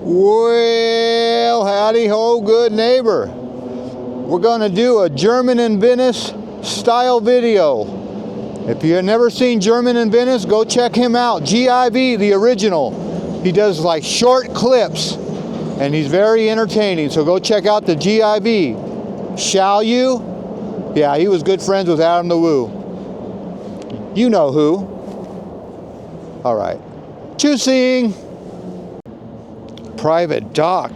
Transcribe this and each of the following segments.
Well, howdy ho, good neighbor. We're going to do a German and Venice style video. If you've never seen German and Venice, go check him out. GIV, the original. He does like short clips, and he's very entertaining. So go check out the GIV. Shall you? Yeah, he was good friends with Adam the Woo. You know who. All right. Choosing. Private dock.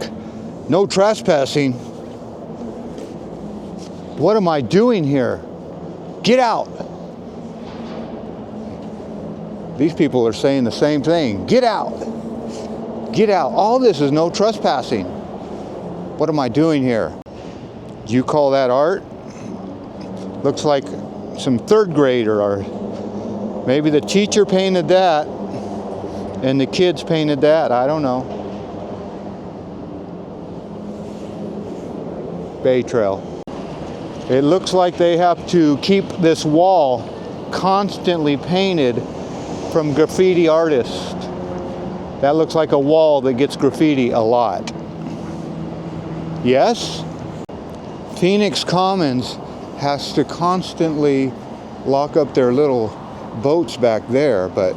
No trespassing. What am I doing here? Get out. These people are saying the same thing. Get out. Get out. All this is no trespassing. What am I doing here? Do you call that art? Looks like some third grader, or maybe the teacher painted that and the kids painted that. I don't know. Bay Trail. It looks like they have to keep this wall constantly painted from graffiti artists. That looks like a wall that gets graffiti a lot. Yes? Phoenix Commons has to constantly lock up their little boats back there, but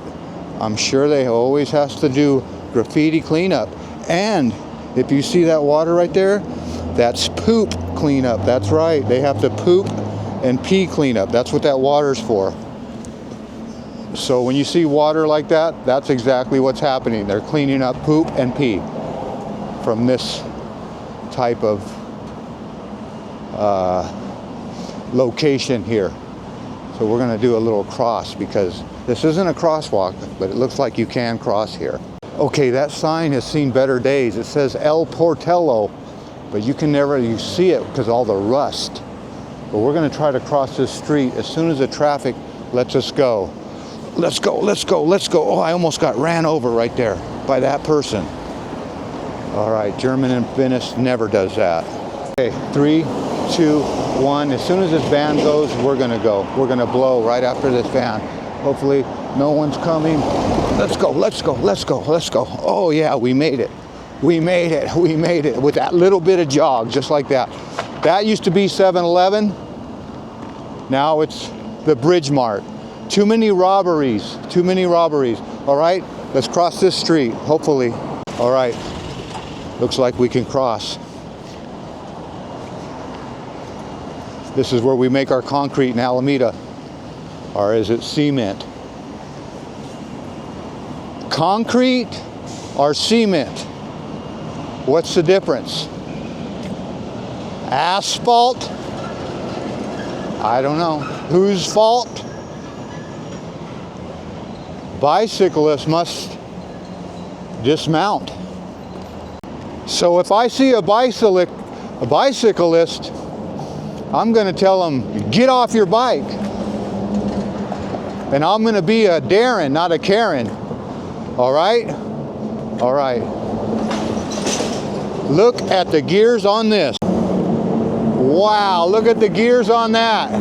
I'm sure they always has to do graffiti cleanup. And if you see that water right there, that's poop cleanup. That's right. They have to poop and pee cleanup. That's what that water's for. So when you see water like that, that's exactly what's happening. They're cleaning up poop and pee from this type of location here. So we're going to do a little cross because this isn't a crosswalk, but it looks like you can cross here. Okay, that sign has seen better days. It says El Portello, but you can never see it because of all the rust. But we're going to try to cross this street as soon as the traffic lets us go. Let's go, let's go, let's go. Oh, I almost got ran over right there by that person. All right, German and Venice never does that. Okay, 3, 2, 1. As soon as this van goes, we're gonna go. We're gonna blow right after this van. Hopefully no one's coming. Let's go, let's go, let's go, let's go. Oh yeah, we made it. We made it, we made it with that little bit of jog, just like that. That used to be 7-Eleven. Now it's the Bridge Mart. Too many robberies, too many robberies. All right, let's cross this street, hopefully. All right, looks like we can cross. This is where we make our concrete in Alameda. Or is it cement? Concrete or cement? What's the difference? Asphalt? I don't know. Whose fault? Bicyclists must dismount. So if I see a bicyclist, I'm going to tell him, get off your bike. And I'm going to be a Darren, not a Karen. All right? All right. Look at the gears on this. Wow, look at the gears on that.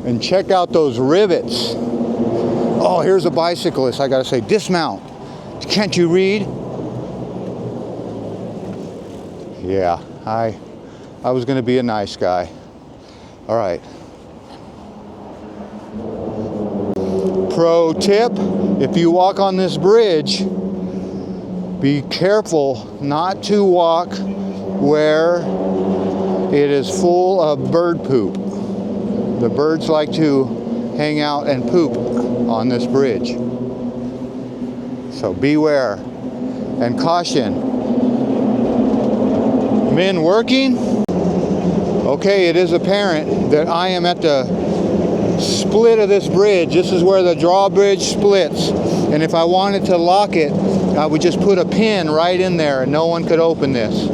And check out those rivets. Oh, here's a bicyclist. I gotta say, dismount. Can't you read? Yeah, I was gonna be a nice guy. All right. Pro tip, if you walk on this bridge, be careful not to walk where it is full of bird poop. The birds like to hang out and poop on this bridge. So beware and caution. Men working? Okay, it is apparent that I am at the split of this bridge. This is where the drawbridge splits. And if I wanted to lock it, I would just put a pin right in there and no one could open this.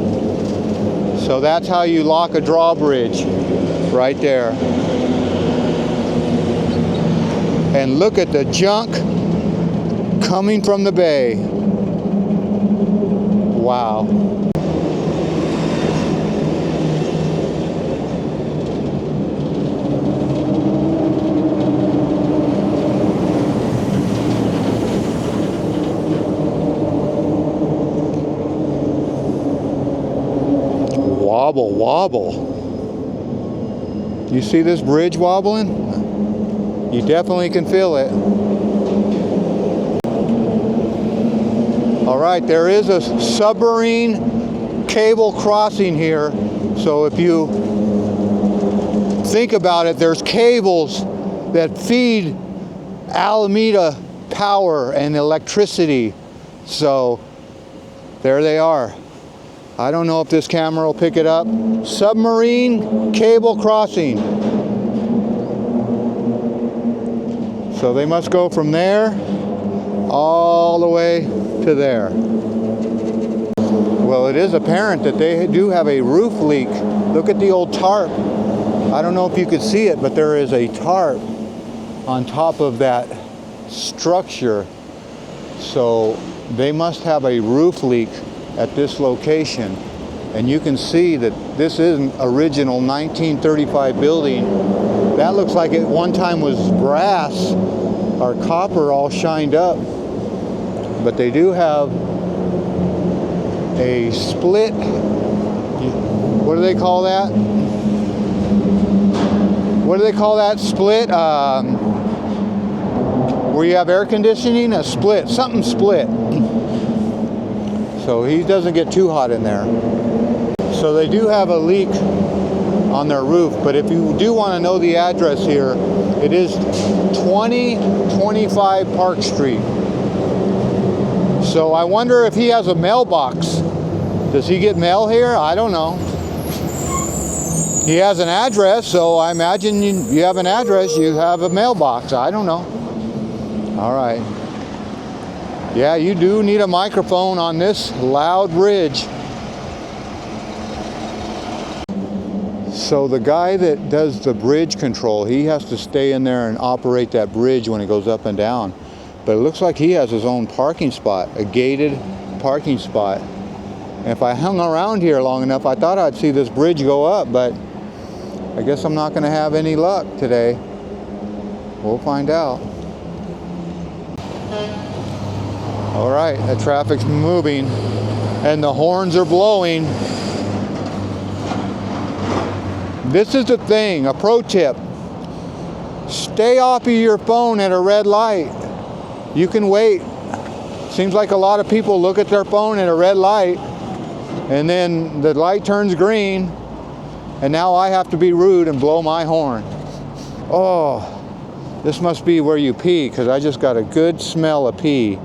So that's how you lock a drawbridge, right there. And look at the junk coming from the bay. Wow. wobble, wobble. You see this bridge wobbling? You definitely can feel it. All right, there is a submarine cable crossing here. So if you think about it, there's cables that feed Alameda power and electricity. So there they are. I don't know if this camera will pick it up. Submarine cable crossing. So they must go from there all the way to there. Well, it is apparent that they do have a roof leak. Look at the old tarp. I don't know if you could see it, but there is a tarp on top of that structure. So they must have a roof leak at this location. And you can see that this is an original 1935 building. That looks like it one time was brass or copper all shined up. But they do have a split, what do they call that? What do they call that split? Where you have air conditioning? A split, something split. So he doesn't get too hot in there. So they do have a leak on their roof, but if you do want to know the address here, it is 2025 Park Street. So I wonder if he has a mailbox. Does he get mail here? I don't know. He has an address, so I imagine you have an address, you have a mailbox. I don't know. All right. Yeah, you do need a microphone on this loud bridge. So the guy that does the bridge control, he has to stay in there and operate that bridge when it goes up and down. But it looks like he has his own parking spot, a gated parking spot. And if I hung around here long enough, I thought I'd see this bridge go up, but I guess I'm not going to have any luck today. We'll find out. All right, the traffic's moving and the horns are blowing. This is the thing, a pro tip. Stay off of your phone at a red light. You can wait. Seems like a lot of people look at their phone at a red light and then the light turns green and now I have to be rude and blow my horn. Oh, this must be where you pee because I just got a good smell of pee.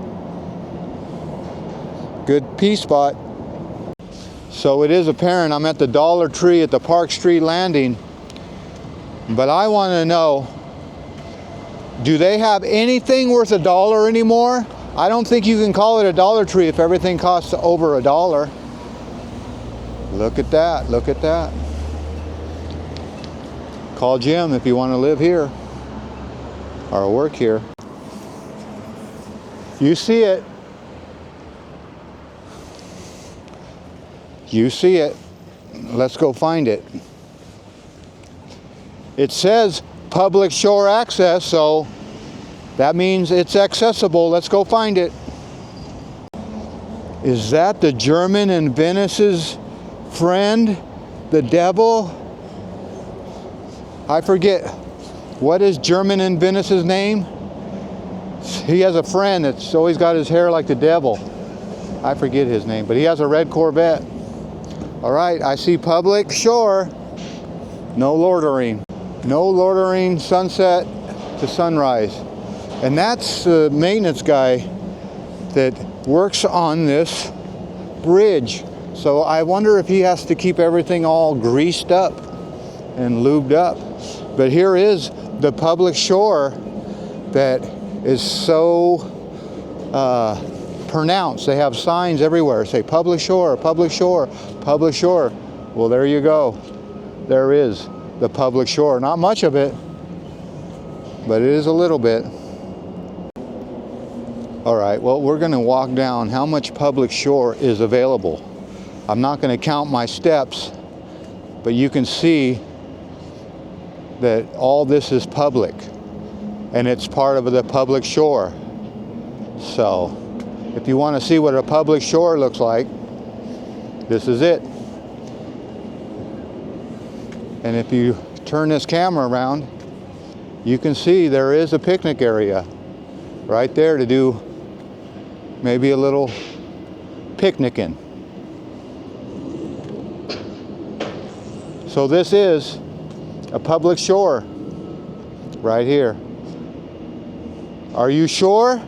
Good pee spot. So it is apparent I'm at the Dollar Tree at the Park Street landing, but I want to know, do they have anything worth $1 anymore? I don't think you can call it a Dollar Tree if everything costs over $1. Look at that, look at that. Call Jim if you want to live here or work here. You see it. You see it. Let's go find it. It says public shore access, so that means it's accessible. Let's go find it. Is that the German and Venice's friend, the devil? I forget. What is German and Venice's name? He has a friend that's always got his hair like the devil. I forget his name, but he has a red Corvette. All right, I see public shore. No loitering. No loitering sunset to sunrise. And that's the maintenance guy that works on this bridge. So I wonder if he has to keep everything all greased up and lubed up. But here is the public shore that is so pronounced. They have signs everywhere. Say public shore, public shore, public shore. Well, there you go. There is the public shore. Not much of it, but it is a little bit. All right, well, we're going to walk down how much public shore is available. I'm not going to count my steps, but you can see that all this is public and it's part of the public shore. So if you want to see what a public shore looks like, this is it. And if you turn this camera around, you can see there is a picnic area right there to do maybe a little picnicking. So this is a public shore right here. Are you sure?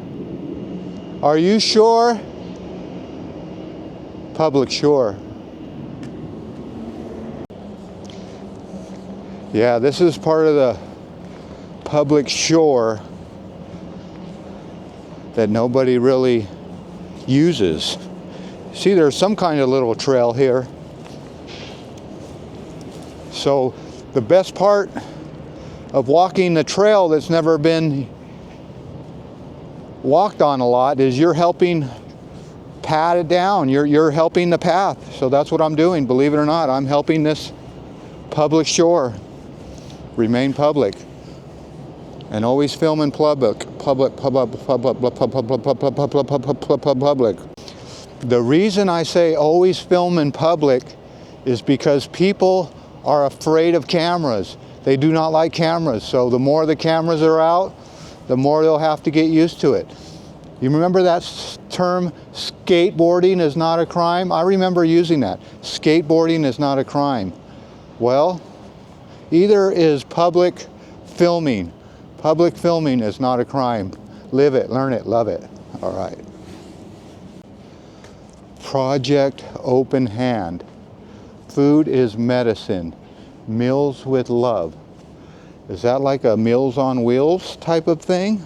Are you sure? Public shore. Yeah, this is part of the public shore that nobody really uses. See, there's some kind of little trail here. So the best part of walking the trail that's never been walked on a lot is you're helping pad it down. You're helping the path. So that's what I'm doing. Believe it or not, I'm helping this public shore remain public. And always film in public. The reason I say always film in public is because people are afraid of cameras. They do not like cameras. So the more the cameras are out, the more they'll have to get used to it. You remember that term, skateboarding is not a crime? I remember using that. Skateboarding is not a crime. Well, either is public filming. Public filming is not a crime. Live it, learn it, love it. All right. Project Open Hand. Food is medicine. Meals with love. Is that like a Meals on Wheels type of thing?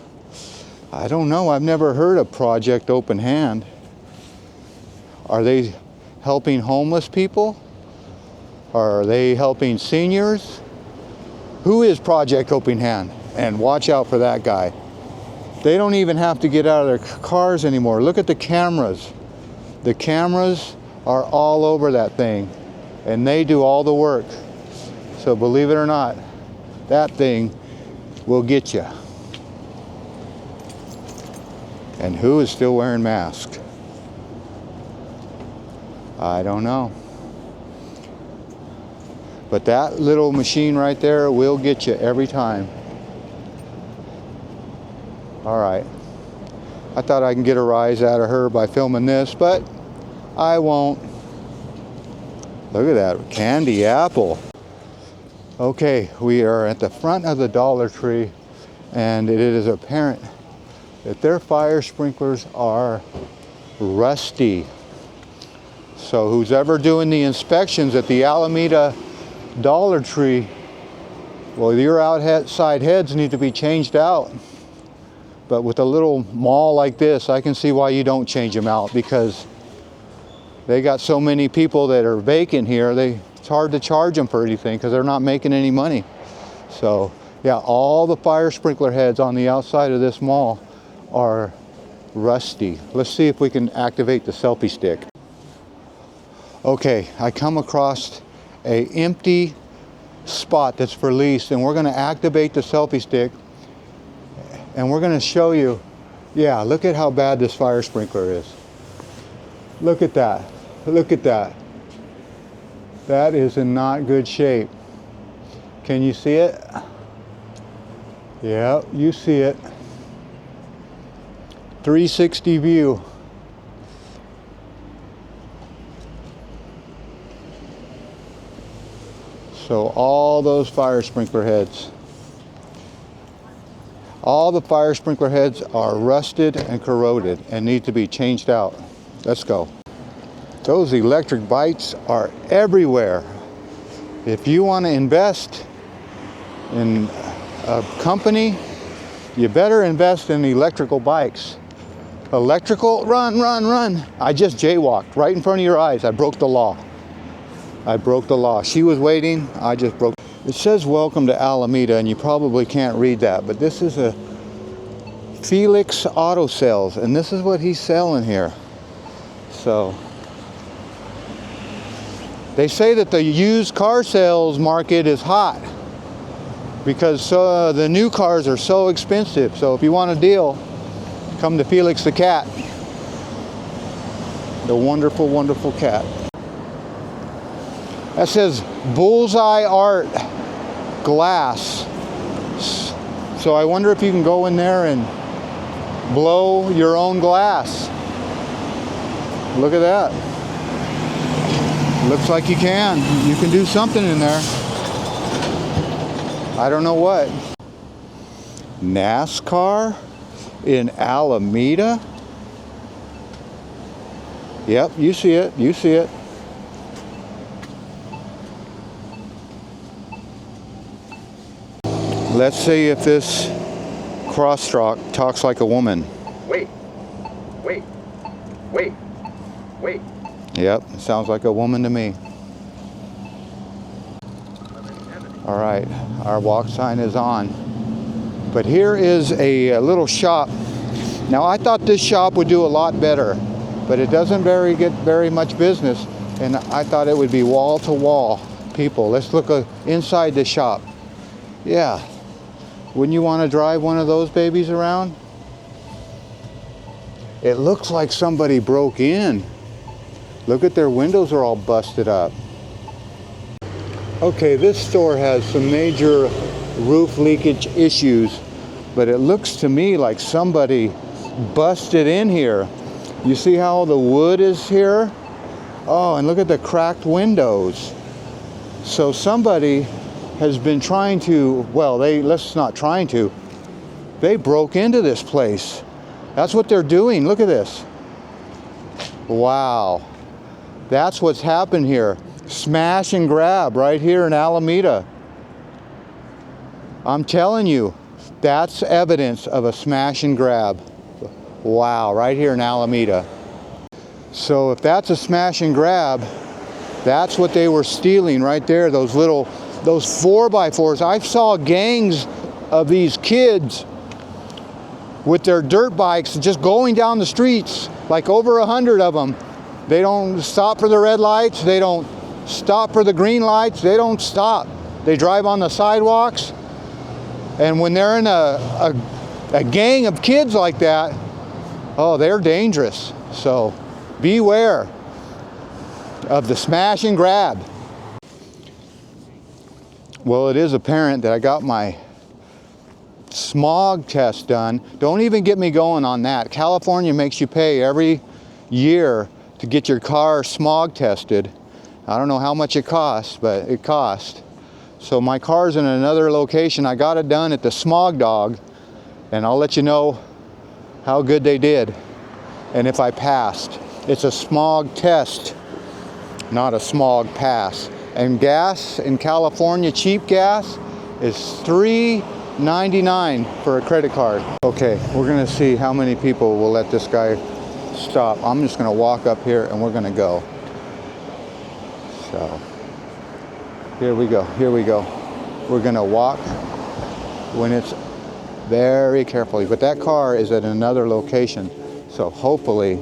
I don't know. I've never heard of Project Open Hand. Are they helping homeless people? Are they helping seniors? Who is Project Open Hand? And watch out for that guy. They don't even have to get out of their cars anymore. Look at the cameras. The cameras are all over that thing, and they do all the work. So believe it or not, that thing will get you. And who is still wearing masks? I don't know. But that little machine right there will get you every time. All right. I thought I can get a rise out of her by filming this, but I won't. Look at that candy apple. Okay, we are at the front of the Dollar Tree, and it is apparent that their fire sprinklers are rusty. So who's ever doing the inspections at the Alameda Dollar Tree, well, your outside heads need to be changed out. But with a little mall like this, I can see why you don't change them out, because they got so many people that are vacant here, it's hard to charge them for anything because they're not making any money. So yeah, all the fire sprinkler heads on the outside of this mall are rusty. Let's see if we can activate the selfie stick. Okay, I come across an empty spot that's for lease, and we're going to activate the selfie stick, and we're going to show you, yeah, look at how bad this fire sprinkler is. Look at that. Look at that. That is in not good shape. Can you see it? Yeah, you see it. 360 view. So all those fire sprinkler heads, all the fire sprinkler heads are rusted and corroded and need to be changed out. Let's go. Those electric bikes are everywhere. If you want to invest in a company, you better invest in electrical bikes. Electrical, run, run, run. I just jaywalked right in front of your eyes. I broke the law. I broke the law. She was waiting, I just broke. It says welcome to Alameda, and you probably can't read that, but this is a Felix Auto Sales, and this is what he's selling here. So they say that the used car sales market is hot because the new cars are so expensive. So if you want a deal, come to Felix the cat, the wonderful, wonderful cat. That says Bullseye Art Glass. So I wonder if you can go in there and blow your own glass. Look at that. Looks like you can. You can do something in there. I don't know what. NASCAR in Alameda? Yep, you see it. You see it. Let's see if this crosstalk talks like a woman. Wait. Yep, sounds like a woman to me. All right, our walk sign is on. But here is a little shop. Now I thought this shop would do a lot better, but it doesn't get very much business. And I thought it would be wall to wall people. Let's look inside the shop. Yeah, wouldn't you want to drive one of those babies around? It looks like somebody broke in. Look at their windows are all busted up. Okay, this store has some major roof leakage issues, but it looks to me like somebody busted in here. You see how the wood is here? Oh, and look at the cracked windows. So somebody has been trying to, well, let's not trying to, they broke into this place. That's what they're doing. Look at this. Wow. That's what's happened here. Smash and grab right here in Alameda. I'm telling you, that's evidence of a smash and grab. Wow, right here in Alameda. So if that's a smash and grab, that's what they were stealing right there, those 4x4s. I saw gangs of these kids with their dirt bikes just going down the streets, like over 100 of them. They don't stop for the red lights. They don't stop for the green lights. They don't stop. They drive on the sidewalks. And when they're in a gang of kids like that, oh, they're dangerous. So beware of the smash and grab. Well, it is apparent that I got my smog test done. Don't even get me going on that. California makes you pay every year to get your car smog tested. I don't know how much it costs, but it cost. So my car's in another location. I got it done at the Smog Dog, and I'll let you know how good they did and if I passed. It's a smog test, not a smog pass. And gas in California, cheap gas, is $3.99 for a credit card. Okay, we're gonna see how many people will let this guy stop. I'm just gonna walk up here and we're gonna go. So, here we go. We're gonna walk when it's very carefully. But that car is at another location. So hopefully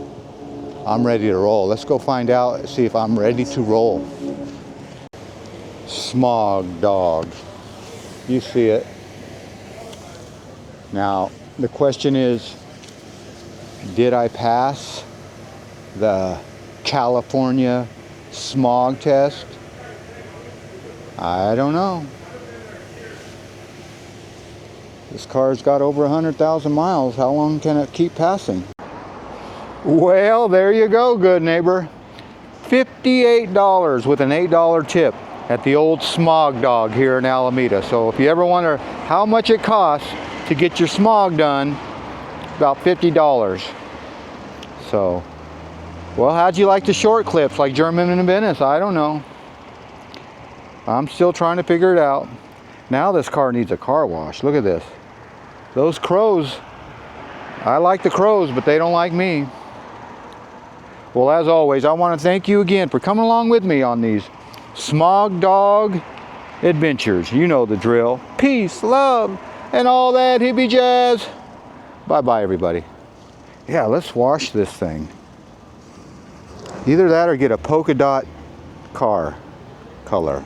I'm ready to roll. Let's go find out, see if I'm ready to roll. Smog Dog. You see it. Now, the question is, did I pass the California smog test? I don't know. This car's got over 100,000 miles. How long can it keep passing? Well, there you go, good neighbor. $58 with an $8 tip at the old Smog Dog here in Alameda. So if you ever wonder how much it costs to get your smog done, about $50. So, well, how'd you like the short clips like German and Venice? I don't know. I'm still trying to figure it out. Now this car needs a car wash. Look at this. Those crows, I like the crows, but they don't like me. Well, as always, I want to thank you again for coming along with me on these Smog Dog adventures. You know the drill. Peace, love, and all that hippie jazz. Bye-bye, everybody. Yeah, let's wash this thing. Either that or get a polka dot car color.